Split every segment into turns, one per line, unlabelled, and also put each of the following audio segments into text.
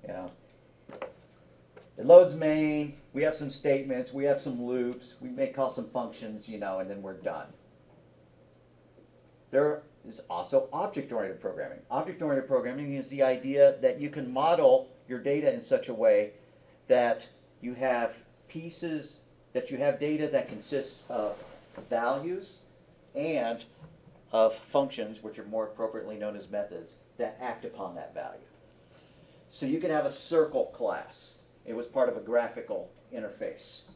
You know, it loads main. We have some statements. We have some loops. We may call some functions, you know, and then we're done. There is also object-oriented programming. Object-oriented programming is the idea that you can model your data in such a way that you have pieces, that you have data that consists of values and of functions, which are more appropriately known as methods, that act upon that value. So you can have a circle class. It was part of a graphical interface.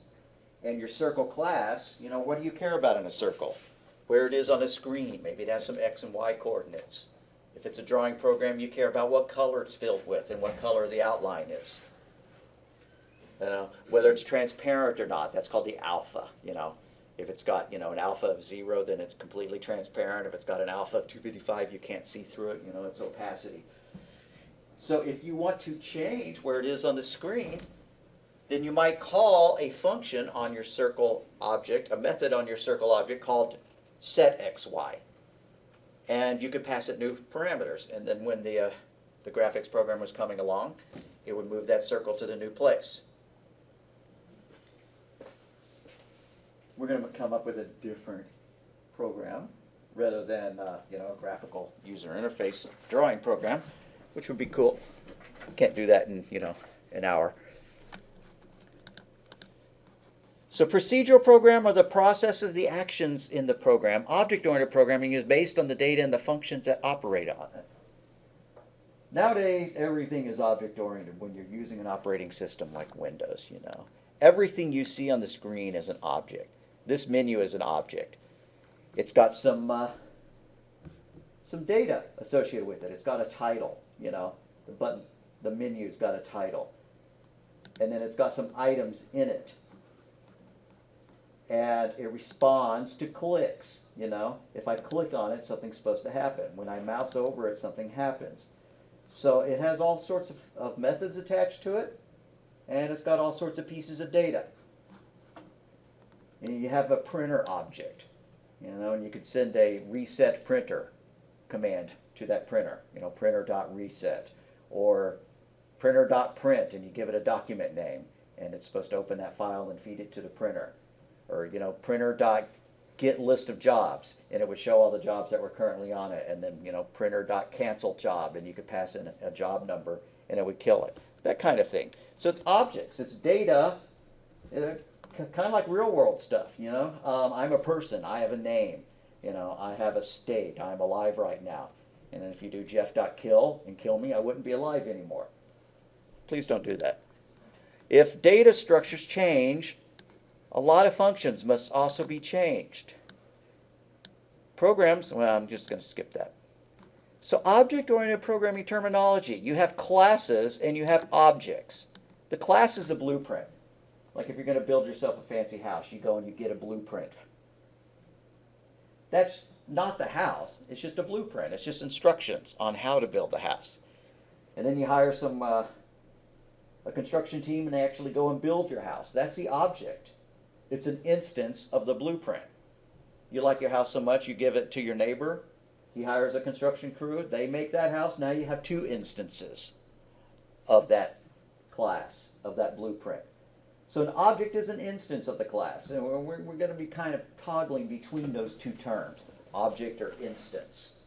And your circle class, you know, what do you care about in a circle? Where it is on a screen. Maybe it has some X and Y coordinates. If it's a drawing program, you care about what color it's filled with and what color the outline is. You know, whether it's transparent or not, that's called the alpha, you know. If it's got, you know, an alpha of 0, then it's completely transparent. If it's got an alpha of 255, you can't see through it, you know, it's opacity. So if you want to change where it is on the screen, then you might call a function on your circle object, a method on your circle object called setXY. And you could pass it new parameters. And then when the graphics program was coming along, it would move that circle to the new place. We're going to come up with a different program rather than you know, a graphical user interface drawing program, which would be cool. Can't do that in, you know, an hour. So procedural program are the processes, the actions in the program. Object-oriented programming is based on the data and the functions that operate on it. Nowadays, everything is object-oriented when you're using an operating system like Windows, you know. Everything you see on the screen is an object. This menu is an object. It's got some data associated with it. It's got a title, you know. The button, the menu's got a title. And then it's got some items in it. And it responds to clicks, you know. If I click on it, something's supposed to happen. When I mouse over it, something happens. So it has all sorts of methods attached to it, and it's got all sorts of pieces of data. And you have a printer object, you know, and you could send a reset printer command to that printer, you know, printer.reset, or printer.print, and you give it a document name, and it's supposed to open that file and feed it to the printer. Or, you know, printer.get list of jobs, and it would show all the jobs that were currently on it, and then, you know, printer.cancel job, and you could pass in a job number, and it would kill it. That kind of thing. So it's objects, it's data, kind of like real world stuff, you know. I'm a person, I have a name, you know, I have a state, I'm alive right now. And then if you do Jeff.kill and kill me, I wouldn't be alive anymore. Please don't do that. If data structures change, a lot of functions must also be changed. Programs, well, I'm just going to skip that. So object-oriented programming terminology. You have classes and you have objects. The class is the blueprint. Like if you're going to build yourself a fancy house, you go and you get a blueprint. That's not the house. It's just a blueprint. It's just instructions on how to build the house. And then you hire a construction team, and they actually go and build your house. That's the object. It's an instance of the blueprint. You like your house so much, you give it to your neighbor. He hires a construction crew. They make that house. Now you have two instances of that class, of that blueprint. So an object is an instance of the class. And we're going to be kind of toggling between those two terms, object or instance.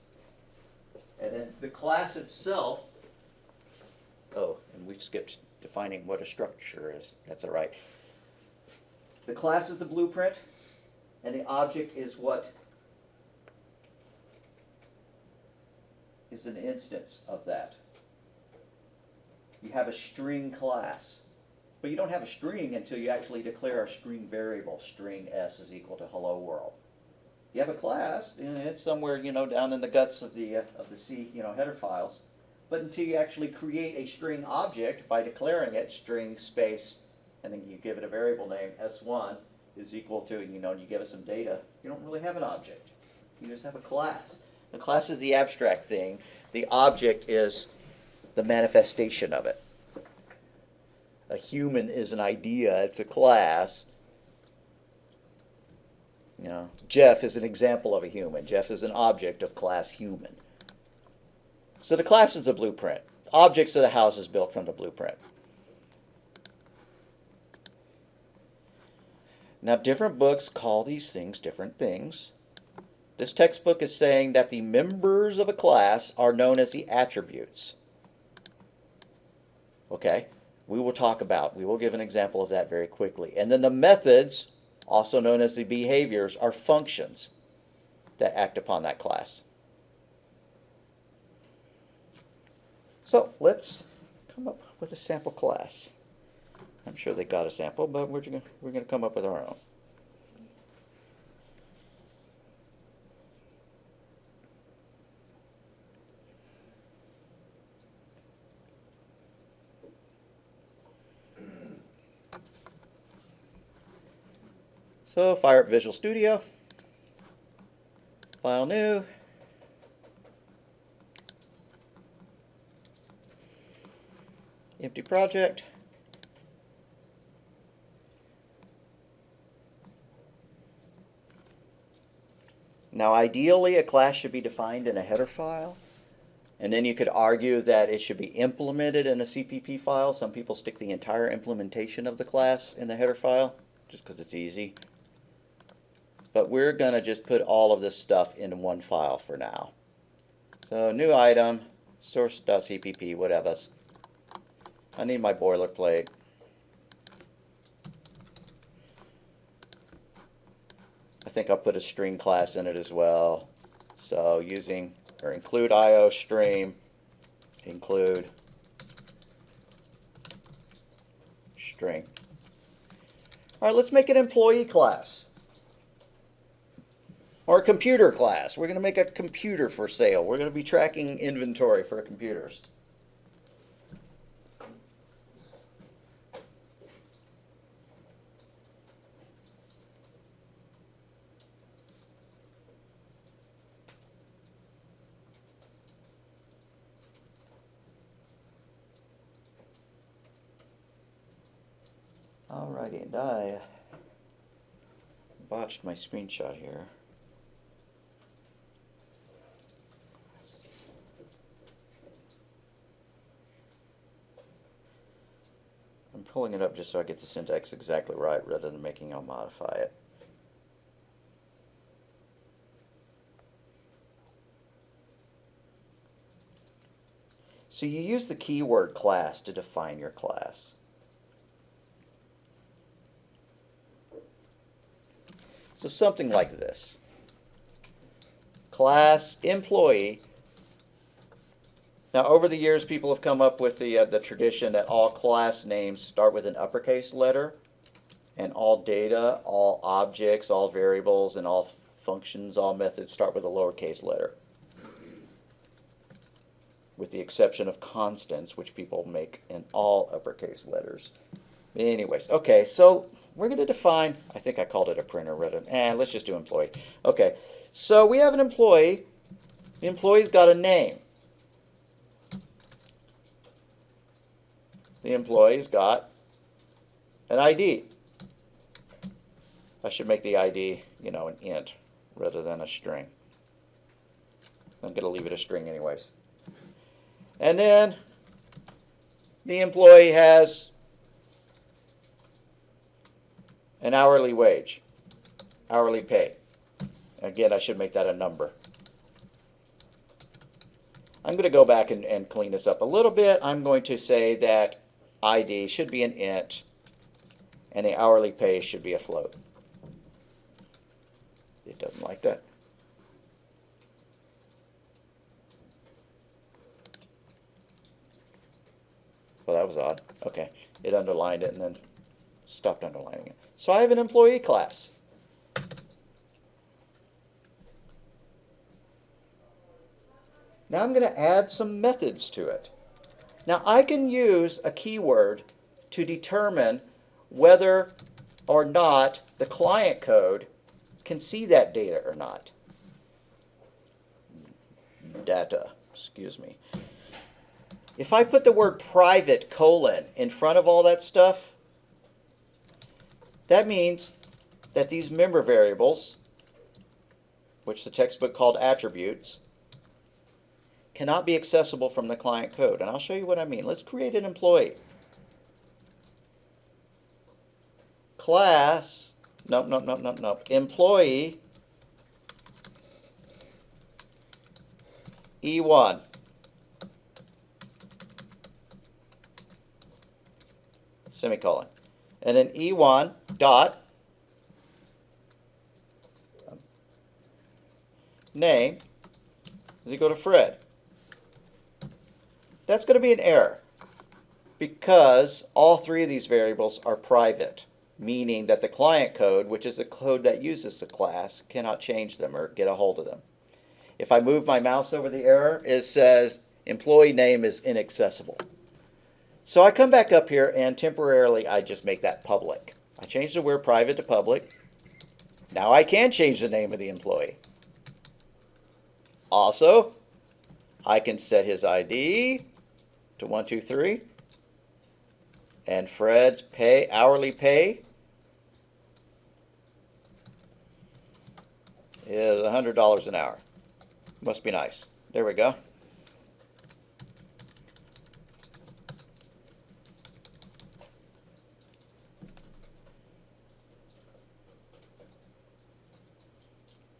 And then the class itself, oh, and we've skipped defining what a structure is. That's all right. The class is the blueprint, and the object is what is an instance of that. You have a string class, but you don't have a string until you actually declare a string variable. String s is equal to hello world. You have a class, and it's somewhere, you know, down in the guts of the C, you know, header files. But until you actually create a string object by declaring it string space, and then you give it a variable name, s1 is equal to, you know, and you give it some data, you don't really have an object. You just have a class. The class is the abstract thing. The object is the manifestation of it. A human is an idea. It's a class. You know, Jeff is an example of a human. Jeff is an object of class human. So the class is a blueprint. objects of the house is built from the blueprint. Now, different books call these things different things. This textbook is saying that the members of a class are known as the attributes. Okay, we will give an example of that very quickly. And then the methods, also known as the behaviors, are functions that act upon that class. So let's come up with a sample class. I'm sure they got a sample, but we're going to come up with our own. So fire up Visual Studio, File New, empty project. Now ideally a class should be defined in a header file, and then you could argue that it should be implemented in a CPP file. Some people stick the entire implementation of the class in the header file just because it's easy. But we're going to just put all of this stuff in one file for now. So new item, source.cpp, whatever. I need my boilerplate. I think I'll put a string class in it as well. So using or include IO stream, include string. All right, let's make an employee class. Or a computer class. We're going to make a computer for sale. We're going to be tracking inventory for computers. Alrighty, and I botched my screenshot here. I'm pulling it up just so I get the syntax exactly right rather than making I'll modify it. So you use the keyword class to define your class. So something like this. Class employee. Now over the years people have come up with the tradition that all class names start with an uppercase letter, and all data, all objects, all variables, and all functions, all methods start with a lowercase letter. With the exception of constants, which people make in all uppercase letters. Anyways, okay, so we're going to define, I think I called it a printer rather than, let's just do employee. Okay, so we have an employee. The employee's got a name. The employee's got an ID. I should make the ID, an int rather than a string. I'm going to leave it a string anyways. And then the employee has an hourly wage, hourly pay. Again, I should make that a number. I'm going to go back and clean this up a little bit. I'm going to say that ID should be an int, and the hourly pay should be a float. It doesn't like that. Well, that was odd. Okay, it underlined it and then stopped underlining it. So I have an employee class. Now I'm going to add some methods to it. Now I can use a keyword to determine whether or not the client code can see that data or not. Data, excuse me. If I put the word private : in front of all that stuff, that means that these member variables, which the textbook called attributes, cannot be accessible from the client code. And I'll show you what I mean. Let's create an employee. Class, nope. Employee E1. Semicolon. And then E1 dot name is equal to Fred. That's going to be an error because all three of these variables are private, meaning that the client code, which is the code that uses the class, cannot change them or get a hold of them. If I move my mouse over the error, it says employee name is inaccessible. So I come back up here and temporarily I just make that public. I change the word private to public. Now I can change the name of the employee. Also, I can set his ID to 123 and Fred's hourly pay is $100 an hour. Must be nice. There we go.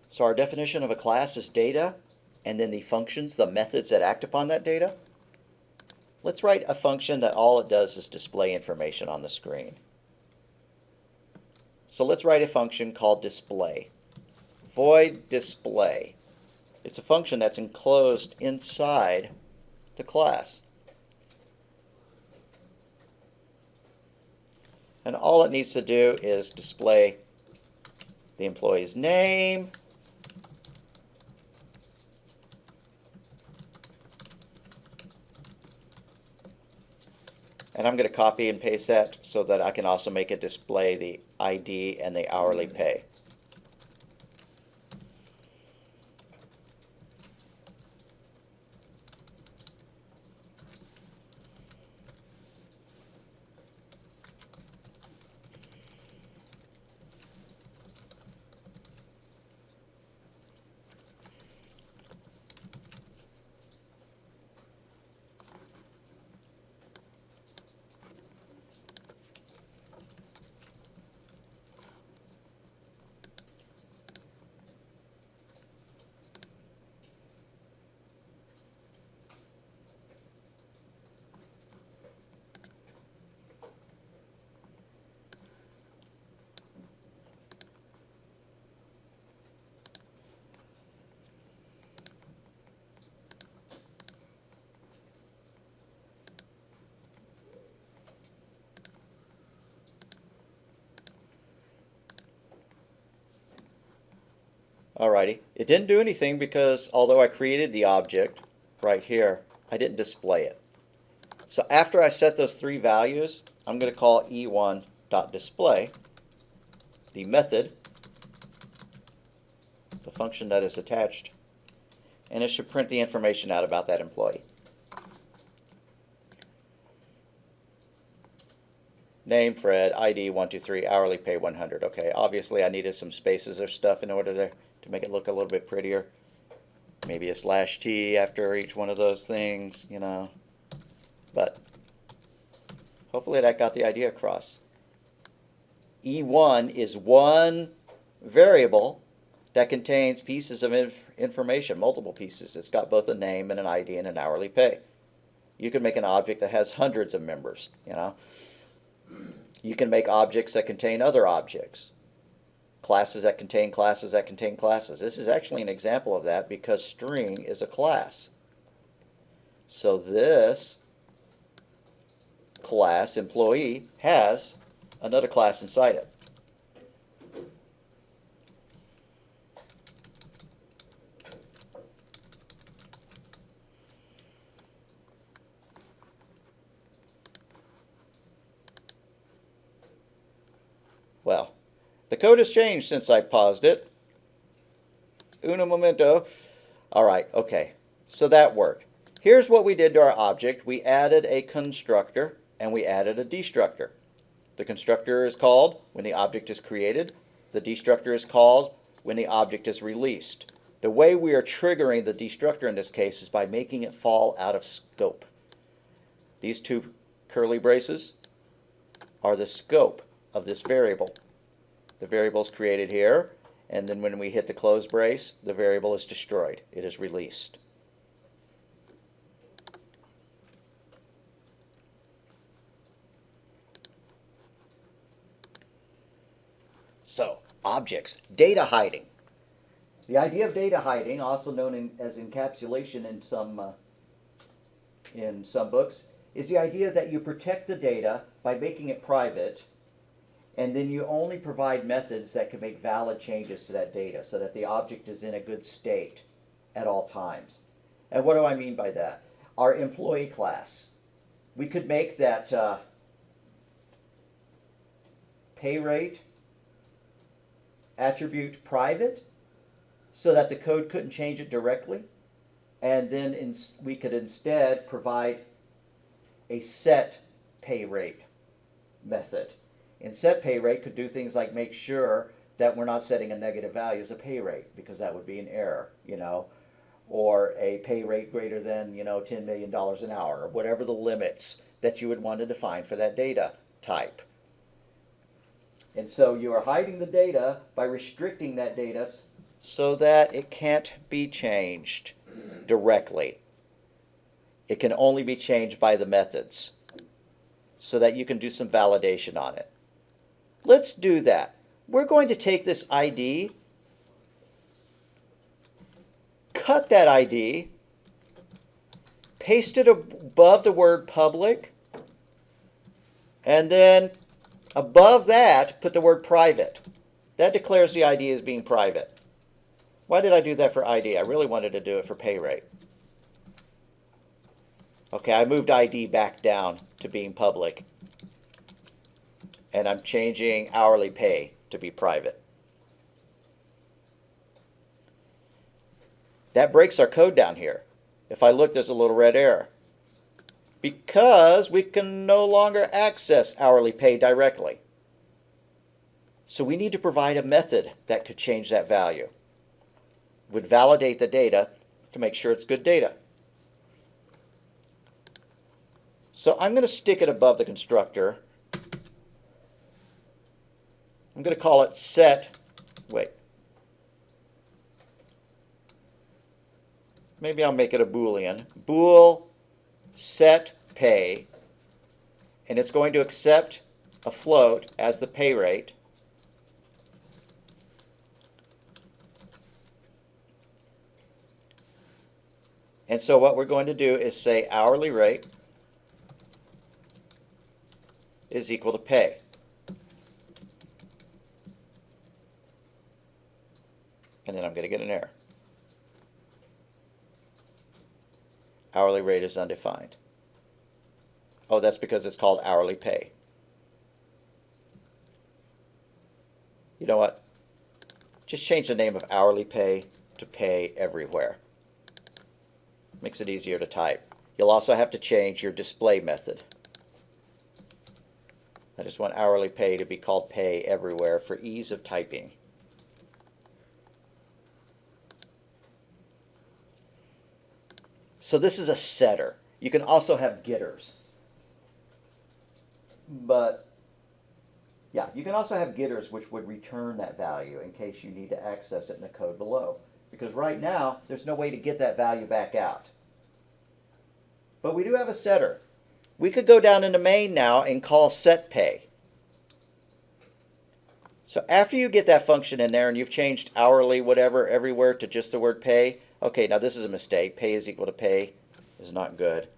So our definition of a class is data, and then the functions, the methods that act upon that data. Let's write a function that all it does is display information on the screen. So let's write a function called display. Void display. It's a function that's enclosed inside the class. And all it needs to do is display the employee's name, and I'm going to copy and paste that so that I can also make it display the ID and the hourly pay. Alrighty, it didn't do anything because although I created the object right here, I didn't display it. So after I set those three values, I'm going to call e1.display, the method, the function that is attached, and it should print the information out about that employee. Name Fred, ID 123, hourly pay 100. Okay, obviously I needed some spaces or stuff in order to make it look a little bit prettier. Maybe a /t after each one of those things, you know. But hopefully that got the idea across. E1 is one variable that contains pieces of information, multiple pieces. It's got both a name and an ID and an hourly pay. You can make an object that has hundreds of members, you know. You can make objects that contain other objects. Classes that contain classes that contain classes. This is actually an example of that because string is a class. So this class, employee, has another class inside it. Well, the code has changed since I paused it. Uno momento. Alright, okay. So that worked. Here's what we did to our object. We added a constructor and we added a destructor. The constructor is called when the object is created. The destructor is called when the object is released. The way we are triggering the destructor in this case is by making it fall out of scope. These two curly braces are the scope of this variable. The variable is created here, and then when we hit the close brace, the variable is destroyed. It is released. So, objects, data hiding. The idea of data hiding, also known as encapsulation in some books, is the idea that you protect the data by making it private, and then you only provide methods that can make valid changes to that data so that the object is in a good state at all times. And what do I mean by that? Our employee class. We could make that pay rate attribute private so that the code couldn't change it directly, and then we could instead provide a set pay rate method. And set pay rate could do things like make sure that we're not setting a negative value as a pay rate, because that would be an error, or a pay rate greater than, $10 million an hour, or whatever the limits that you would want to define for that data type. And so you are hiding the data by restricting that data so that it can't be changed directly. It can only be changed by the methods so that you can do some validation on it. Let's do that. We're going to take this ID, cut that ID, paste it above the word public, and then above that, put the word private. That declares the ID as being private. Why did I do that for ID? I really wanted to do it for pay rate. Okay, I moved ID back down to being public. And I'm changing hourly pay to be private. That breaks our code down here. If I look, there's a little red error, because we can no longer access hourly pay directly. So we need to provide a method that could change that value. Would validate the data to make sure it's good data. So I'm going to stick it above the constructor. I'm going to call it set, maybe I'll make it a Boolean. Bool set pay, and it's going to accept a float as the pay rate. And so what we're going to do is say hourly rate is equal to pay. And then I'm going to get an error. Hourly rate is undefined. Oh, that's because it's called hourly pay. You know what? Just change the name of hourly pay to pay everywhere. Makes it easier to type. You'll also have to change your display method. I just want hourly pay to be called pay everywhere for ease of typing. So this is a setter. You can also have getters. But yeah, you can also have getters which would return that value in case you need to access it in the code below. Because right now, there's no way to get that value back out. But we do have a setter. We could go down into main now and call setPay. So after you get that function in there and you've changed hourly whatever everywhere to just the word pay, okay, now this is a mistake. Pay is equal to pay is not good.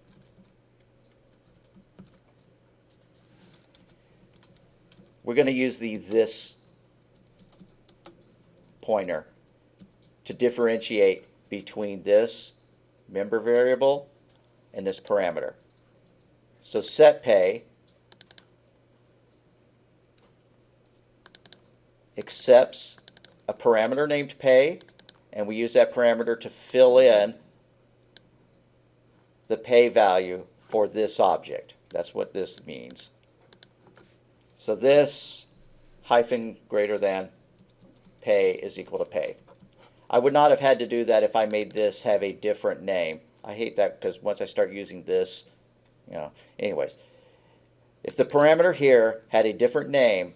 We're going to use the this pointer to differentiate between this member variable and this parameter. So setPay accepts a parameter named pay, and we use that parameter to fill in the pay value for this object. That's what this means. So this hyphen greater than pay is equal to pay. I would not have had to do that if I made this have a different name. I hate that because once I start using this, anyways. If the parameter here had a different name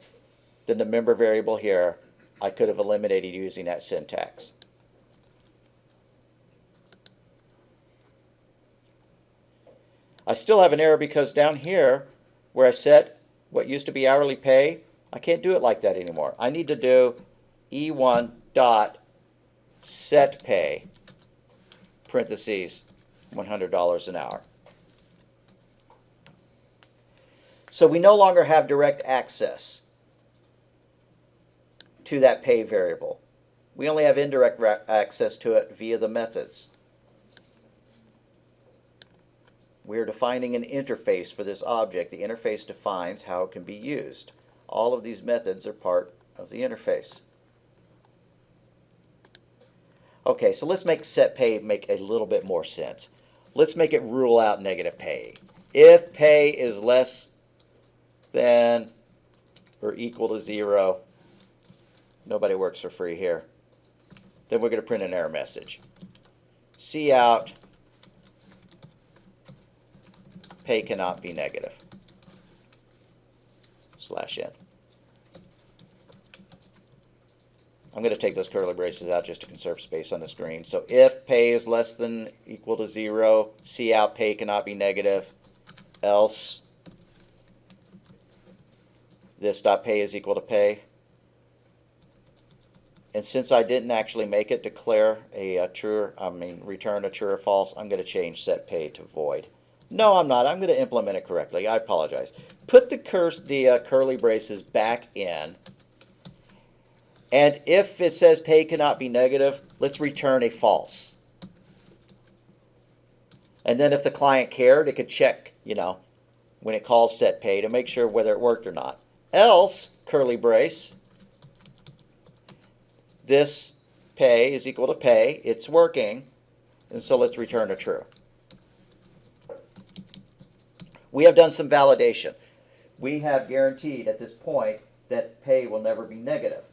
than the member variable here, I could have eliminated using that syntax. I still have an error because down here, where I set what used to be hourly pay, I can't do it like that anymore. I need to do E1 dot set pay, parentheses, $100 an hour. So we no longer have direct access to that pay variable. We only have indirect access to it via the methods. We're defining an interface for this object. The interface defines how it can be used. All of these methods are part of the interface. Okay, so let's make set pay make a little bit more sense. Let's make it rule out negative pay. If pay is less than or equal to 0, nobody works for free here, then we're going to print an error message. Cout pay cannot be negative /n. I'm going to take those curly braces out just to conserve space on the screen. So if pay is less than equal to 0, cout pay cannot be negative, else this dot pay is equal to pay. And since I didn't actually make it declare a return a true or false, I'm going to change set pay to void. No, I'm not. I'm going to implement it correctly. I apologize. Put the curly braces back in. And if it says pay cannot be negative, let's return a false. And then if the client cared, it could check, when it calls set pay to make sure whether it worked or not. Else, curly brace, this pay is equal to pay. It's working. And so let's return a true. We have done some validation. We have guaranteed at this point that pay will never be negative.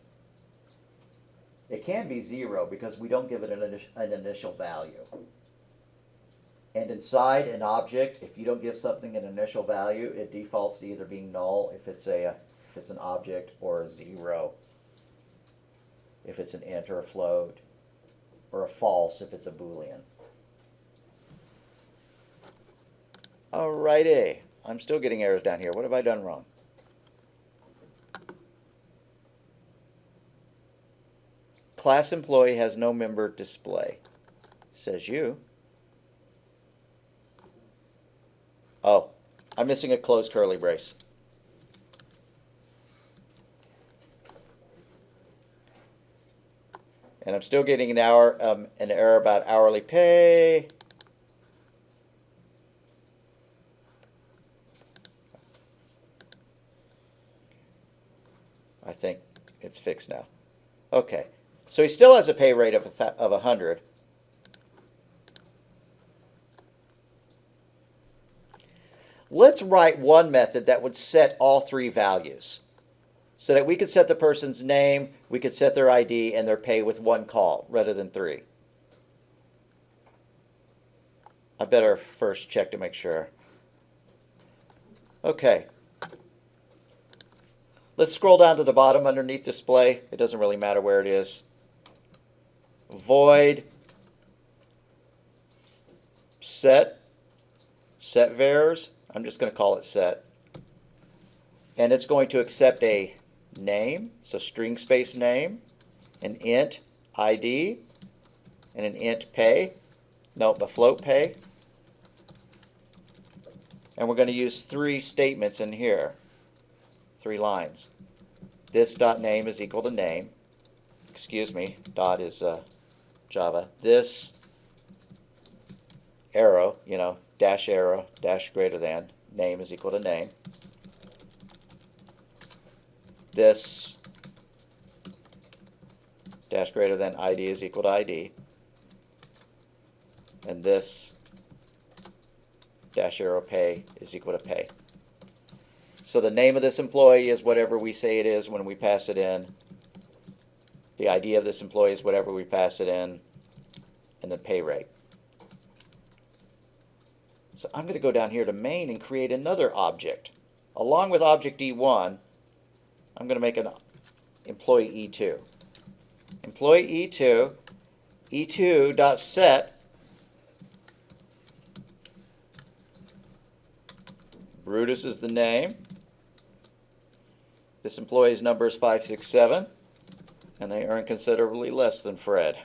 It can be 0 because we don't give it an initial value. And inside an object, if you don't give something an initial value, it defaults to either being null if it's an object, or a 0 if it's an int or a float, or a false if it's a Boolean. Alrighty, I'm still getting errors down here. What have I done wrong? Class employee has no member display, says you. Oh, I'm missing a closed curly brace. And I'm still getting an error about hourly pay. I think it's fixed now. Okay, so he still has a pay rate of 100. Let's write one method that would set all three values, so that we could set the person's name, we could set their ID, and their pay with one call rather than 3. I better first check to make sure. Okay. Let's scroll down to the bottom underneath display. It doesn't really matter where it is. Void set vars. I'm just going to call it set. And it's going to accept a name, so string space name, an int ID, and an int pay. Nope, a float pay. And we're going to use 3 statements in here. 3 lines. This dot name is equal to name. Excuse me, dot is Java. This arrow, arrow, dash greater than, name is equal to name. This dash greater than ID is equal to ID. And this dash arrow pay is equal to pay. So the name of this employee is whatever we say it is when we pass it in. The ID of this employee is whatever we pass it in, and then pay rate. So I'm going to go down here to main and create another object. Along with object E1, I'm going to make an employee E2. Employee E2, E2.set Brutus is the name. This employee's number is 567, and they earn considerably less than Fred.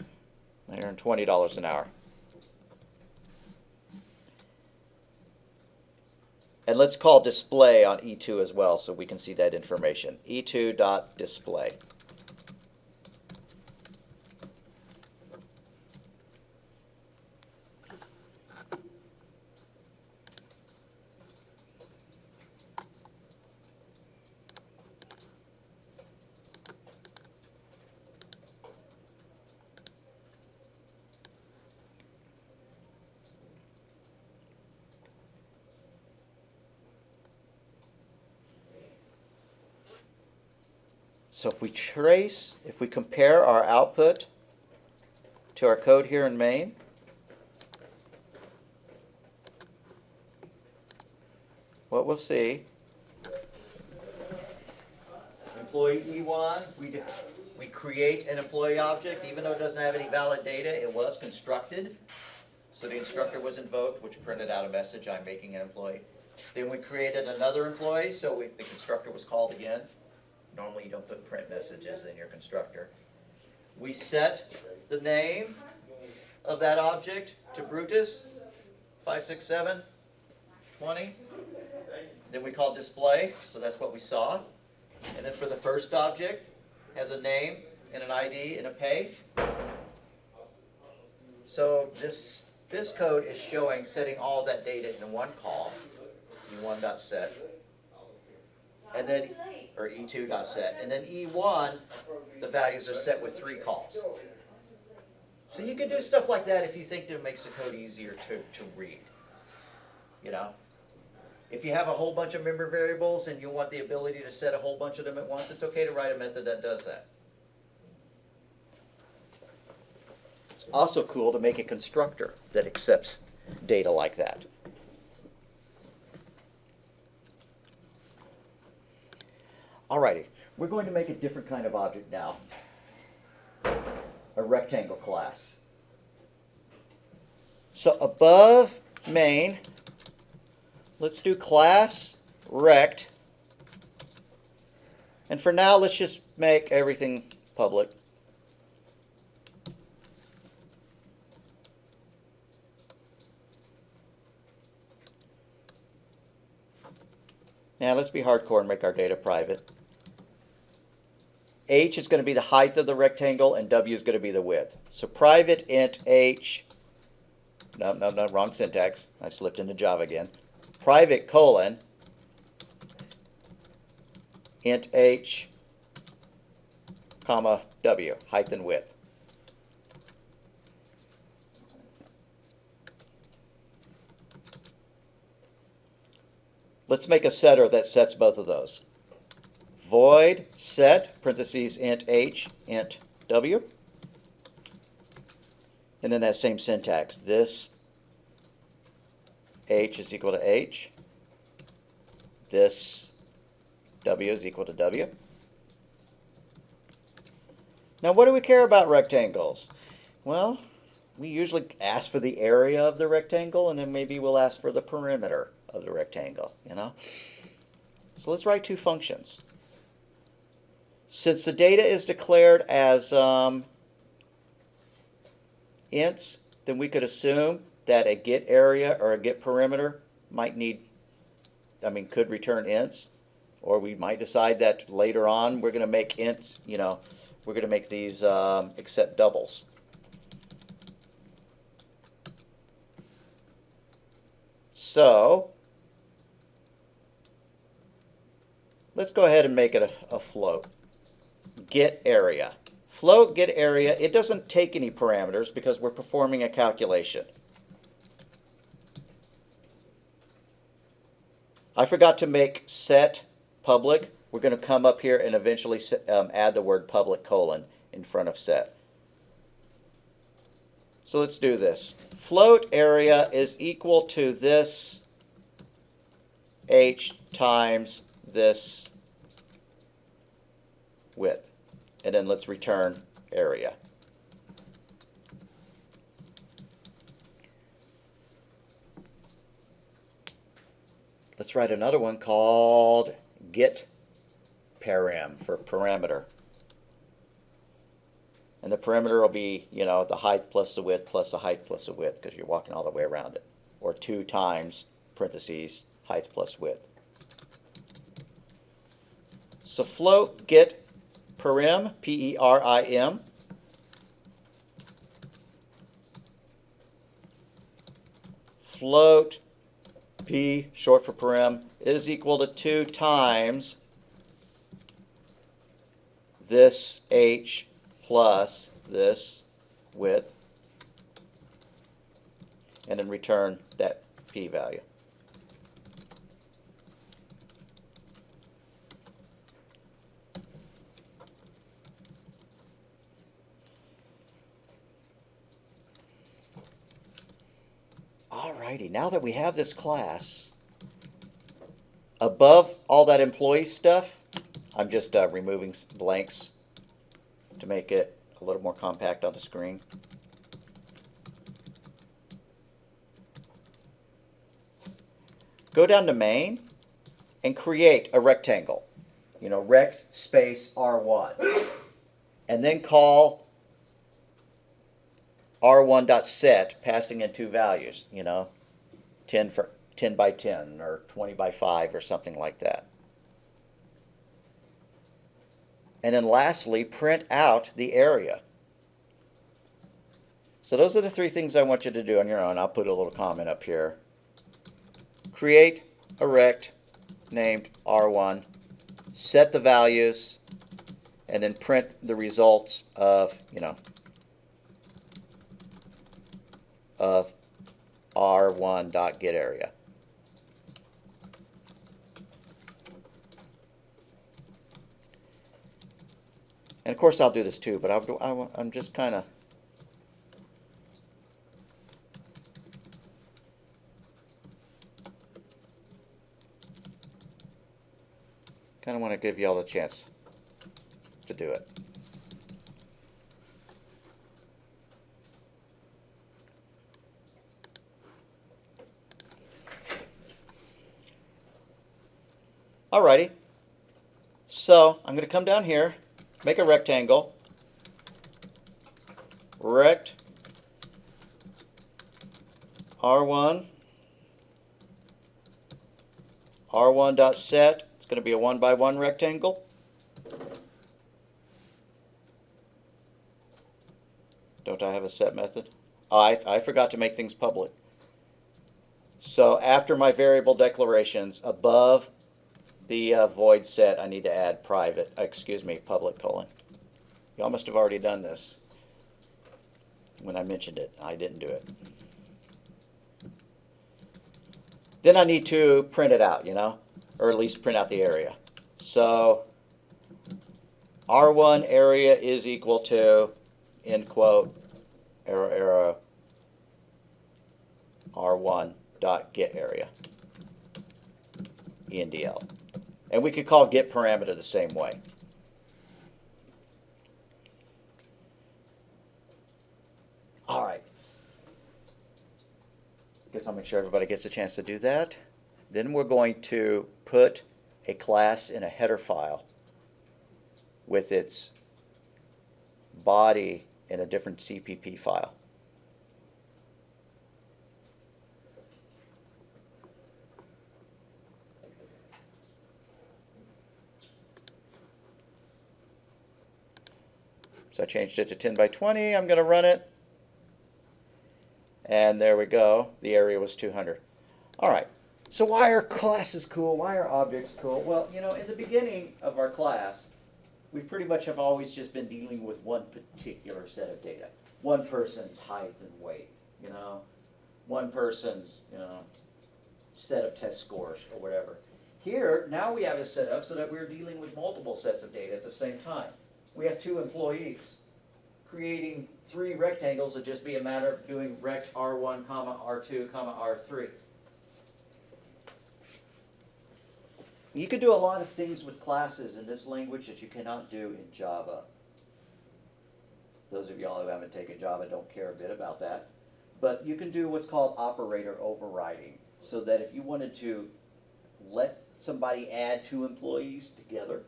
They earn $20 an hour. And let's call display on E2 as well so we can see that information. E2.display. So if we compare our output to our code here in main, what we'll see, employee E1, we create an employee object, even though it doesn't have any valid data, it was constructed. So the instructor was invoked, which printed out a message, I'm making an employee. Then we created another employee, so the constructor was called again. Normally you don't put print messages in your constructor. We set the name of that object to Brutus, 56720. Then we call display, so that's what we saw. And then for the first object, has a name and an ID and a pay. So this code is showing setting all that data in one call, E1.set. And then, or E2.set, and then E1, the values are set with 3 calls. So you can do stuff like that if you think that it makes the code easier to read. You know, if you have a whole bunch of member variables and you want the ability to set a whole bunch of them at once, it's okay to write a method that does that. It's also cool to make a constructor that accepts data like that. Alrighty, we're going to make a different kind of object now, a rectangle class. So above main, let's do class rect, and for now let's just make everything public. Now let's be hardcore and make our data private. H is going to be the height of the rectangle and W is going to be the width. So private int H, no, wrong syntax. I slipped into Java again. Private colon int H, comma W, height and width. Let's make a setter that sets both of those. Void set, parentheses, int H, int W. And then that same syntax. This H is equal to H. This W is equal to W. Now what do we care about rectangles? Well, we usually ask for the area of the rectangle, and then maybe we'll ask for the perimeter of the rectangle, you know? So let's write 2 functions. Since the data is declared as ints, then we could assume that a get area or a get perimeter could return ints, or we might decide that later on we're going to make ints, you know, we're going to make these accept doubles. So let's go ahead and make it a float. Get area. Float get area. It doesn't take any parameters because we're performing a calculation. I forgot to make set public. We're going to come up here and eventually add the word public colon in front of set. So let's do this. Float area is equal to this h times this width. And then let's return area. Let's write another one called get param for parameter. And the parameter will be, you know, the height plus the width plus the height plus the width, because you're walking all the way around it. Or 2 times, parentheses, height plus width. So float get parim, P-E-R-I-M. Float, P, short for parim, is equal to 2 times this h plus this width, and then return that p value. Alrighty, now that we have this class, above all that employee stuff, I'm just removing blanks to make it a little more compact on the screen. Go down to main and create a rectangle. You know, rect space R1. And then call R1.set, passing in 2 values, you know, 10 by 10 or 20 by 5 or something like that. And then lastly, print out the area. So those are the 3 things I want you to do on your own. I'll put a little comment up here. Create a rect named R1, set the values, and then print the results of, you know, of R1.getArea. And of course I'll do this too, but I'm just kind of want to give you all the chance to do it. Alrighty, so I'm going to come down here, make a rectangle, rect R1, R1.set. It's going to be a 1 by 1 rectangle. Don't I have a set method? Oh, I forgot to make things public. So after my variable declarations, above the void set, I need to add public colon. Y'all must have already done this when I mentioned it. I didn't do it. Then I need to print it out, you know, or at least print out the area. So R1 area is equal to, end quote, arrow, arrow, R1 dot get area, ENDL. And we could call get parameter the same way. All right. Guess I'll make sure everybody gets a chance to do that. Then we're going to put a class in a header file with its body in a different CPP file. So I changed it to 10 by 20. I'm going to run it. And there we go. The area was 200. All right. So why are classes cool? Why are objects cool? Well, you know, in the beginning of our class, we pretty much have always just been dealing with one particular set of data. One person's height and weight, you know. One person's, you know, set of test scores or whatever. Here, now we have it set up so that we're dealing with multiple sets of data at the same time. We have 2 employees. creating 3 rectangles would just be a matter of doing rect R1, comma R2, comma R3. You can do a lot of things with classes in this language that you cannot do in Java. Those of y'all who haven't taken Java don't care a bit about that. But you can do what's called operator overriding, so that if you wanted to let somebody add 2 employees together,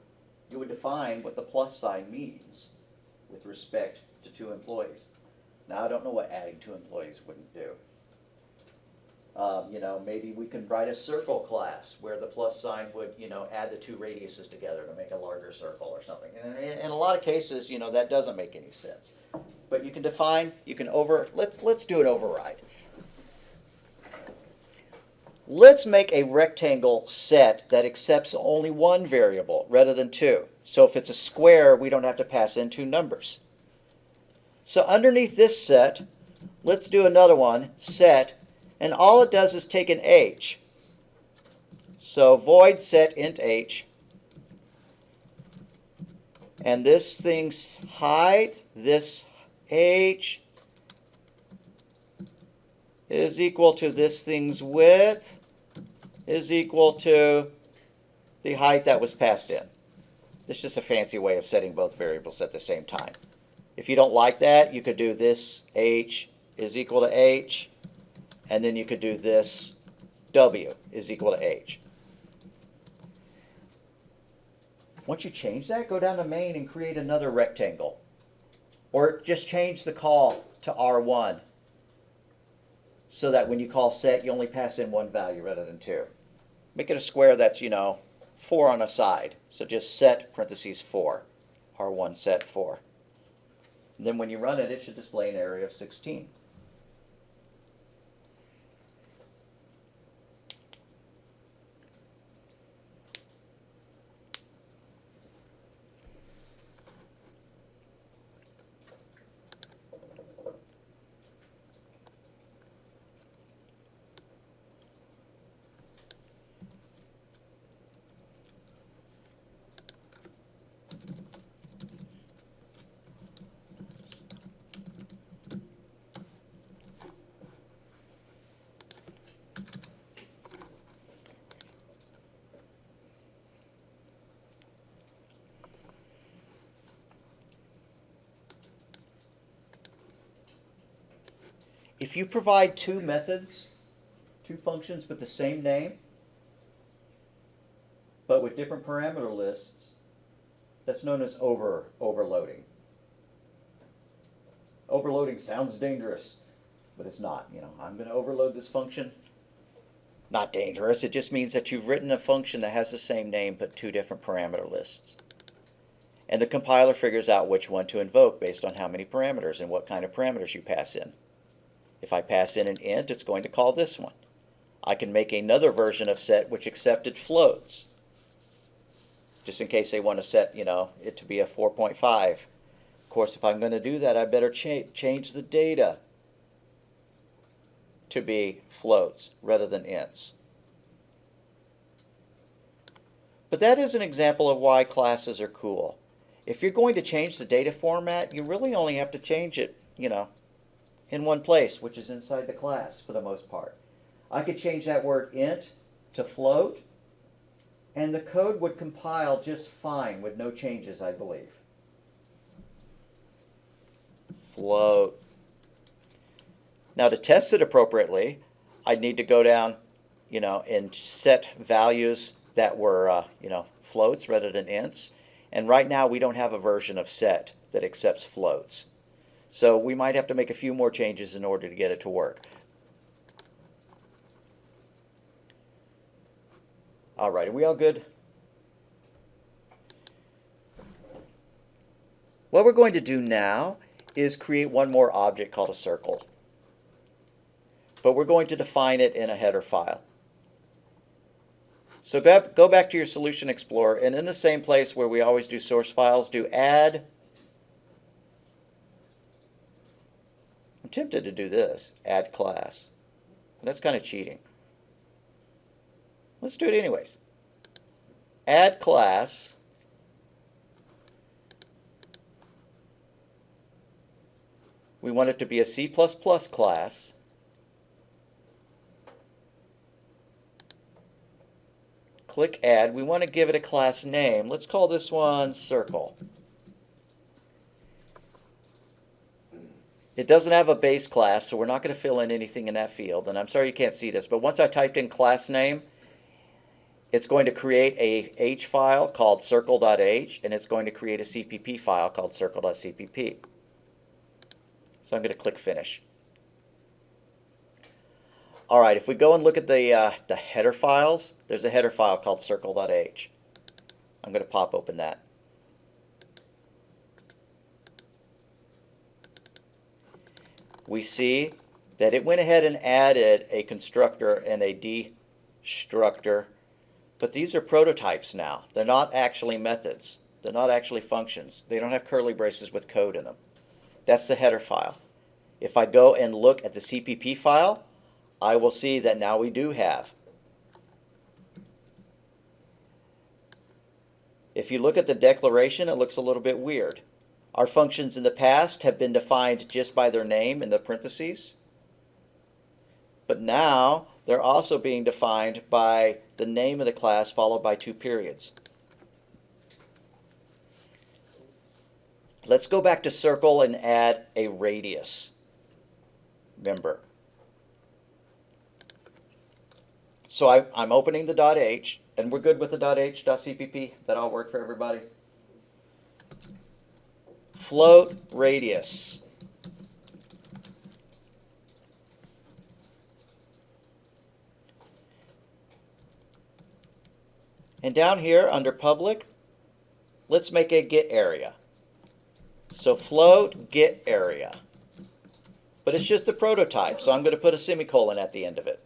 you would define what the plus sign means with respect to 2 employees. Now, I don't know what adding 2 employees wouldn't do. Maybe we can write a circle class where the plus sign would, add the 2 radiuses together to make a larger circle or something. And in a lot of cases, that doesn't make any sense. But you can define, let's do an override. Let's make a rectangle set that accepts only 1 variable rather than 2. So if it's a square, we don't have to pass in 2 numbers. So underneath this set, let's do another one, set, and all it does is take an h. So void set int h, and this thing's height, this h, is equal to this thing's width is equal to the height that was passed in. It's just a fancy way of setting both variables at the same time. If you don't like that, you could do this h is equal to h, and then you could do this w is equal to h. Once you change that, go down to main and create another rectangle. Or just change the call to R1 so that when you call set, you only pass in 1 value rather than 2. Make it a square that's, 4 on a side. So just set parentheses 4, R1 set 4. And then when you run it, it should display an area of 16. If you provide 2 methods, 2 functions with the same name, but with different parameter lists, that's known as overloading. Overloading sounds dangerous, but it's not. I'm going to overload this function. Not dangerous. It just means that you've written a function that has the same name but 2 different parameter lists. And the compiler figures out which one to invoke based on how many parameters and what kind of parameters you pass in. If I pass in an int, it's going to call this one. I can make another version of set which accepted floats, just in case they want to set, it to be a 4.5. Of course, if I'm going to do that, I better change the data to be floats rather than ints. But that is an example of why classes are cool. If you're going to change the data format, you really only have to change it, in one place, which is inside the class for the most part. I could change that word int to float, and the code would compile just fine with no changes, I believe. Float. Now to test it appropriately, I'd need to go down, and set values that were, floats rather than ints. And right now we don't have a version of set that accepts floats. So we might have to make a few more changes in order to get it to work. All right, are we all good? What we're going to do now is create one more object called a circle. But we're going to define it in a header file. So go back to your Solution Explorer, and in the same place where we always do source files, do add. I'm tempted to do this, add class. But that's kind of cheating. Let's do it anyways. Add class. We want it to be a C++ class. Click Add. We want to give it a class name. Let's call this one Circle. It doesn't have a base class, so we're not going to fill in anything in that field. And I'm sorry you can't see this, but once I typed in class name, it's going to create a H file called circle.h, and it's going to create a CPP file called circle.cpp. So I'm going to click Finish. All right, if we go and look at the header files, there's a header file called circle.h. I'm going to pop open that. We see that it went ahead and added a constructor and a destructor, but these are prototypes now. They're not actually methods. They're not actually functions. They don't have curly braces with code in them. That's the header file. If I go and look at the CPP file, I will see that now we do have. If you look at the declaration, it looks a little bit weird. Our functions in the past have been defined just by their name in the parentheses, but now they're also being defined by the name of the class followed by 2 periods. Let's go back to Circle and add a radius member. So I'm opening the .h, and we're good with the .h.cpp. That all work for everybody? Float radius. And down here under public, let's make a get area. So float get area. But it's just a prototype, so I'm going to put a semicolon at the end of it.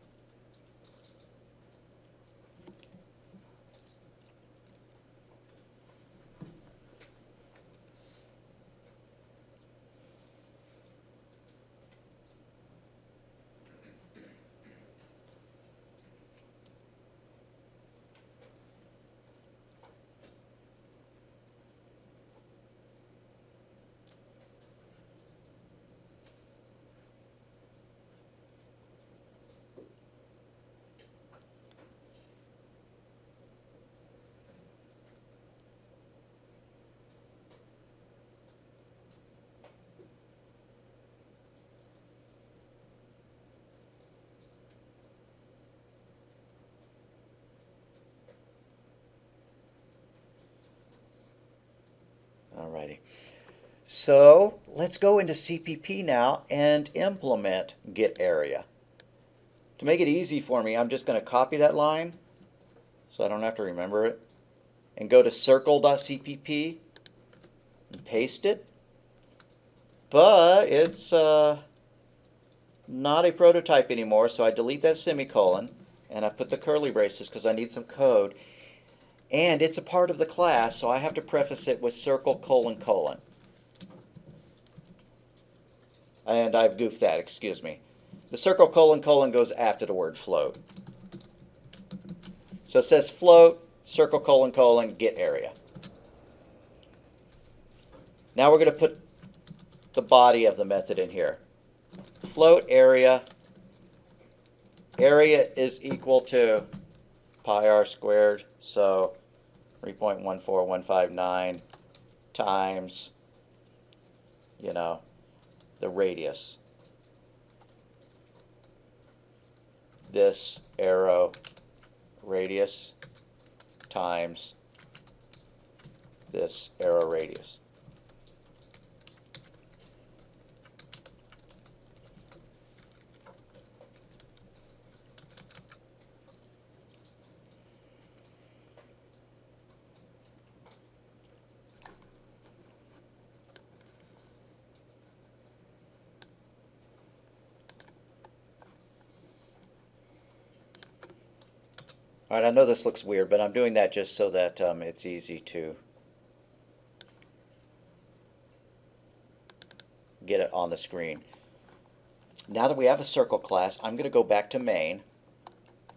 Alrighty. So let's go into CPP now and implement get area. To make it easy for me, I'm just going to copy that line so I don't have to remember it, and go to circle.cpp and paste it. But it's not a prototype anymore, so I delete that semicolon and I put the curly braces because I need some code. And it's a part of the class, so I have to preface it with circle : : and I've goofed that, excuse me. The circle : : goes after the word float. So it says float, circle : : get area. Now we're going to put the body of the method in here. Float area. Area is equal to pi r squared, so 3.14159 times, the radius. This arrow radius times this arrow radius. All right, I know this looks weird, but I'm doing that just so that it's easy to get it on the screen. Now that we have a circle class, I'm going to go back to main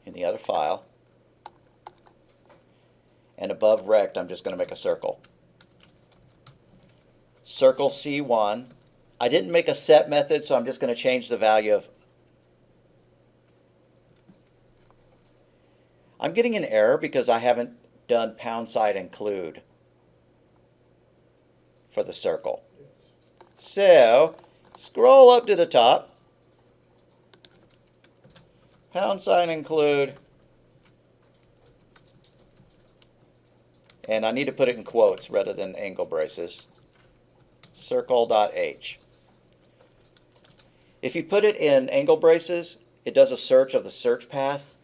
in the other file, and above rect, I'm just going to make a circle. Circle C1. I didn't make a set method, so I'm just going to change the value of. I'm getting an error because I haven't done # include for the circle. So scroll up to the top, # include, and I need to put it in quotes rather than angle braces, circle.h. If you put it in angle braces, it does a search of the search path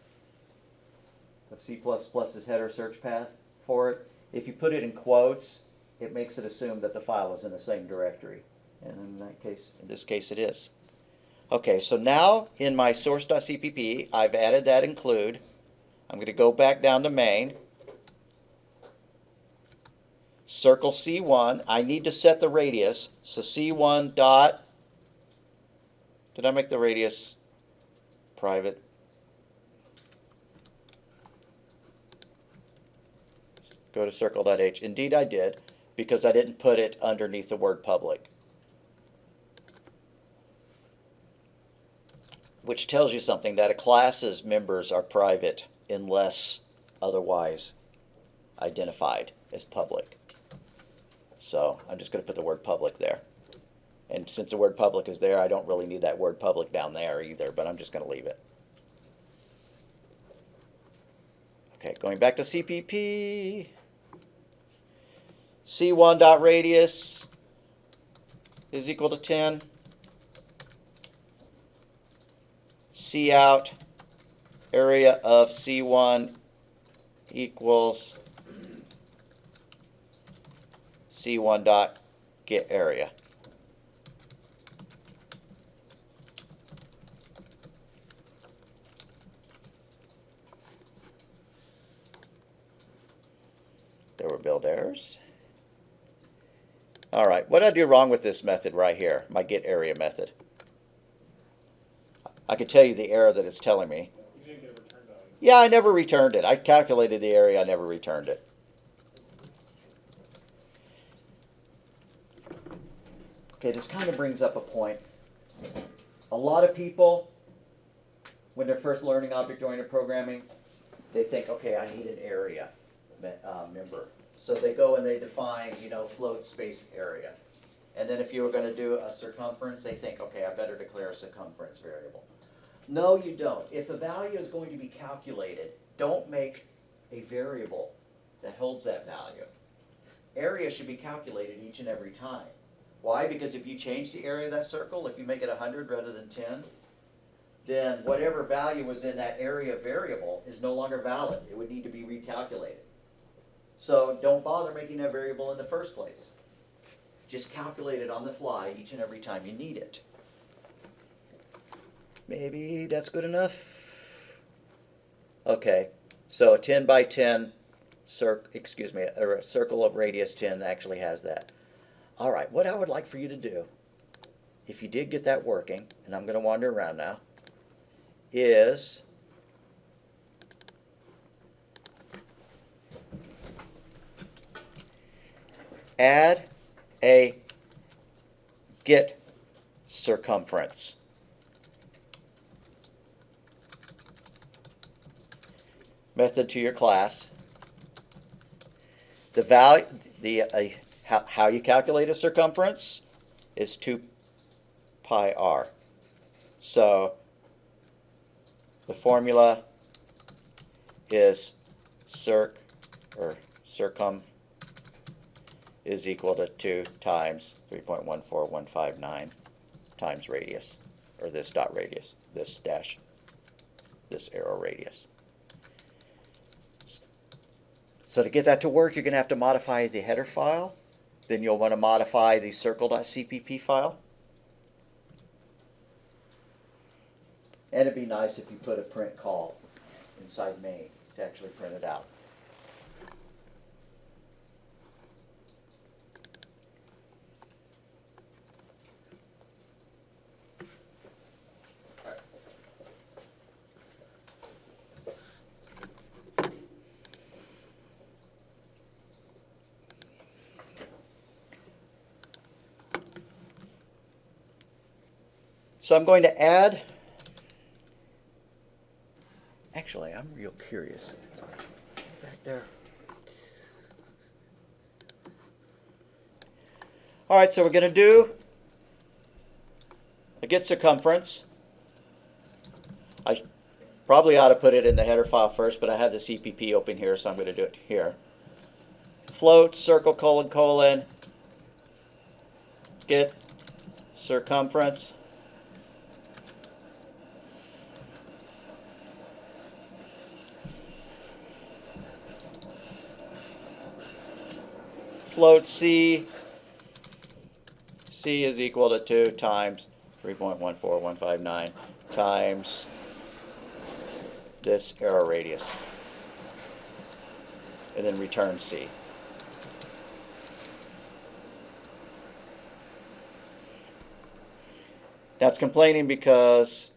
of C++'s header search path for it. If you put it in quotes, it makes it assume that the file is in the same directory. And in this case it is. Okay, so now in my source.cpp, I've added that include. I'm going to go back down to main. Circle C1. I need to set the radius. So C1 dot. Did I make the radius private? Go to circle.h. Indeed I did, because I didn't put it underneath the word public. Which tells you something, that a class's members are private unless otherwise identified as public. So I'm just going to put the word public there. And since the word public is there, I don't really need that word public down there either, but I'm just going to leave it. Okay, going back to CPP. C1.radius is equal to 10. Cout area of C1 equals C1 dot get area. There were build errors. All right, what did I do wrong with this method right here, my get area method? I can tell you the error that it's telling me.
You didn't get a return value.
Yeah, I never returned it. I calculated the area, I never returned it. Okay, this kind of brings up a point. A lot of people, when they're first learning object-oriented programming, they think, okay, I need an area member. So they go and they define, float space area. And then if you were going to do a circumference, they think, okay, I better declare a circumference variable. No, you don't. If the value is going to be calculated, don't make a variable that holds that value. Area should be calculated each and every time. Why? Because if you change the area of that circle, if you make it 100 rather than 10, then whatever value was in that area variable is no longer valid. It would need to be recalculated. So don't bother making that variable in the first place. Just calculate it on the fly each and every time you need it. Maybe that's good enough. Okay, so a 10 by 10 a circle of radius 10 actually has that. All right, what I would like for you to do, if you did get that working, and I'm going to wander around now, is add a get circumference. Method to your class. The value, how you calculate a circumference is 2 pi r. So the formula is circum is equal to 2 times 3.14159 times radius, or this dot radius, this dash, this arrow radius. So to get that to work, you're going to have to modify the header file. Then you'll want to modify the circle.cpp file. And it'd be nice if you put a print call inside main to actually print it out. So I'm going to add, actually I'm real curious. Back there. All right, so we're going to do a get circumference. I probably ought to put it in the header file first, but I have the CPP open here, so I'm going to do it here. Float circle colon colon get circumference. Float C is equal to 2 times 3.14159 times this arrow radius, and then return C. Now it's complaining because,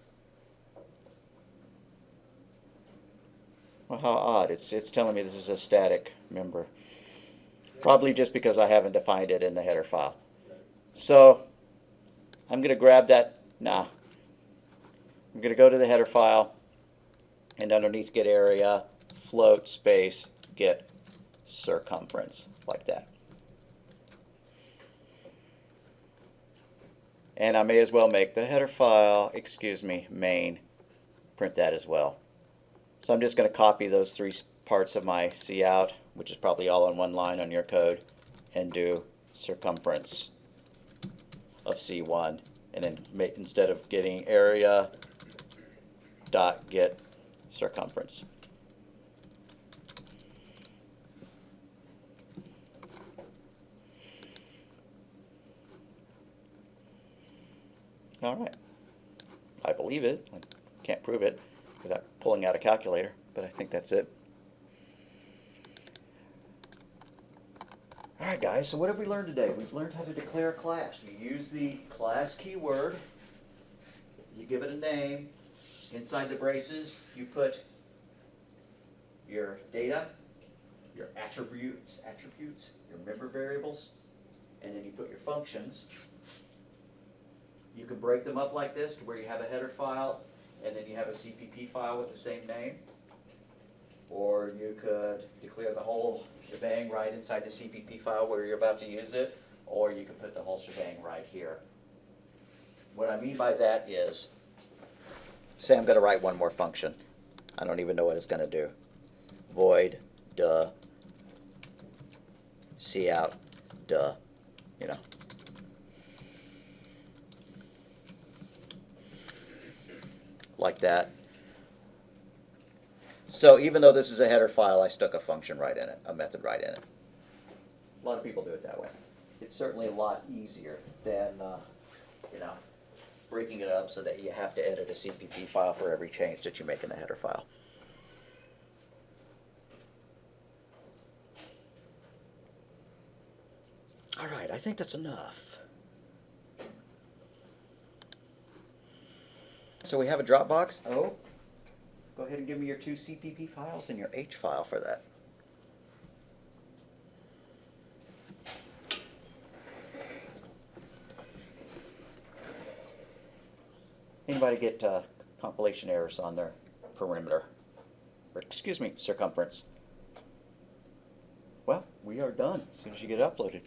well, how odd. It's telling me this is a static member. Probably just because I haven't defined it in the header file. So I'm going to grab that. Nah. I'm going to go to the header file, and underneath get area, float space, get circumference, like that. And I may as well make the header file, main, print that as well. So I'm just going to copy those 3 parts of my cout, which is probably all on one line on your code, and do circumference of C1, and then instead of getting area dot get circumference. All right, I believe it. I can't prove it without pulling out a calculator, but I think that's it. All right, guys, so what have we learned today? We've learned how to declare a class. You use the class keyword, you give it a name. Inside the braces, you put your data, your attributes, your member variables, and then you put your functions. You can break them up like this to where you have a header file and then you have a CPP file with the same name. Or you could declare the whole shebang right inside the CPP file where you're about to use it, or you could put the whole shebang right here. What I mean by that is, say I'm going to write one more function. I don't even know what it's going to do. Void, duh, cout, duh, you know. Like that. So even though this is a header file, I stuck a function right in it, a method right in it. A lot of people do it that way. It's certainly a lot easier than, you know, breaking it up so that you have to edit a CPP file for every change that you make in the header file. All right, I think that's enough. So we have a Dropbox. Oh, go ahead and give me your 2 CPP files and your H file for that. Anybody get compilation errors on their perimeter? Or, excuse me, circumference. Well, we are done as soon as you get it uploaded.